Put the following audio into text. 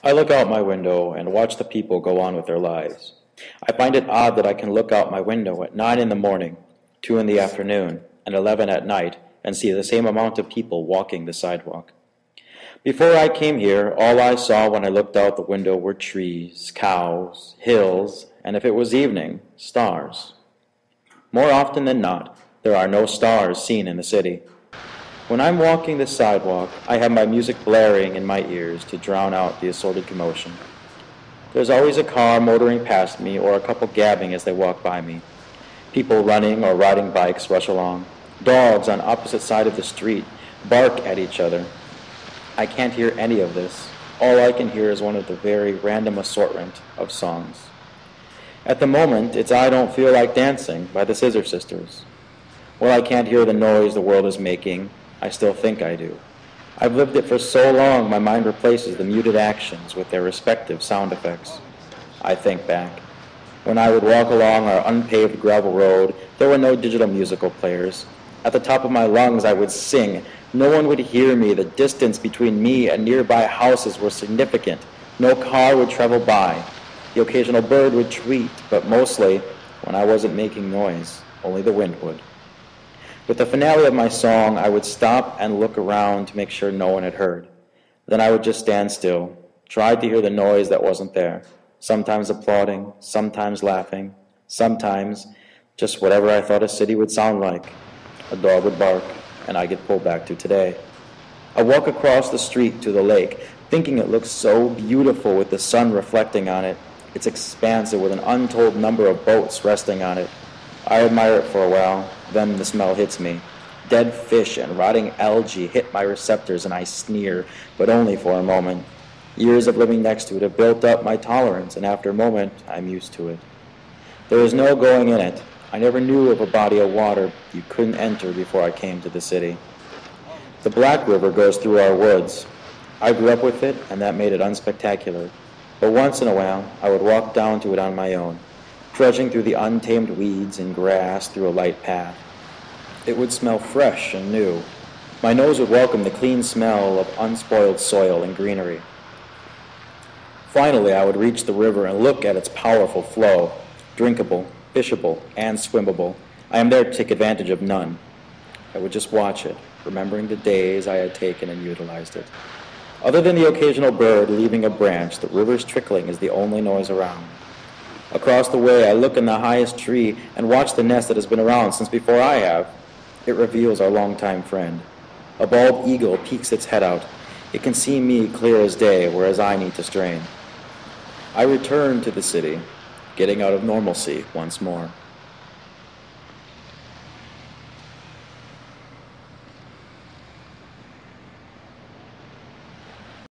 I look out my window and watch the people go on with their lives. I find it odd that I can look out my window at 9 in the morning, 2 in the afternoon, and 11 at night and see the same amount of people walking the sidewalk. Before I came here, all I saw when I looked out the window were trees, cows, hills, and if it was evening, stars. More often than not, there are no stars seen in the city. When I'm walking the sidewalk, I have my music blaring in my ears to drown out the assorted commotion. There's always a car motoring past me or a couple gabbing as they walk by me. People running or riding bikes rush along. Dogs on opposite side of the street bark at each other. I can't hear any of this. All I can hear is one of the very random assortment of songs. At the moment, it's I Don't Feel Like Dancing by the Scissor Sisters. While I can't hear the noise the world is making, I still think I do. I've lived it for so long, my mind replaces the muted actions with their respective sound effects. I think back. When I would walk along our unpaved gravel road, there were no digital musical players. At the top of my lungs, I would sing. No one would hear me. The distance between me and nearby houses was significant. No car would travel by. The occasional bird would tweet, but mostly, when I wasn't making noise, only the wind would. With the finale of my song, I would stop and look around to make sure no one had heard. Then I would just stand still, try to hear the noise that wasn't there, sometimes applauding, sometimes laughing, sometimes just whatever I thought a city would sound like. A dog would bark, and I get pulled back to today. I walk across the street to the lake, thinking it looks so beautiful with the sun reflecting on it. It's expansive with an untold number of boats resting on it. I admire it for a while, then the smell hits me. Dead fish and rotting algae hit my receptors and I sneer, but only for a moment. Years of living next to it have built up my tolerance, and after a moment, I'm used to it. There is no going in it. I never knew of a body of water you couldn't enter before I came to the city. The Black River goes through our woods. I grew up with it, and that made it unspectacular. But once in a while, I would walk down to it on my own, trudging through the untamed weeds and grass through a light path. It would smell fresh and new. My nose would welcome the clean smell of unspoiled soil and greenery. Finally, I would reach the river and look at its powerful flow, drinkable, fishable, and swimmable. I am there to take advantage of none. I would just watch it, remembering the days I had taken and utilized it. Other than the occasional bird leaving a branch, the river's trickling is the only noise around. Across the way, I look in the highest tree and watch the nest that has been around since before I have. It reveals our longtime friend. A bald eagle peeks its head out. It can see me clear as day, whereas I need to strain. I return to the city, getting out of normalcy once more.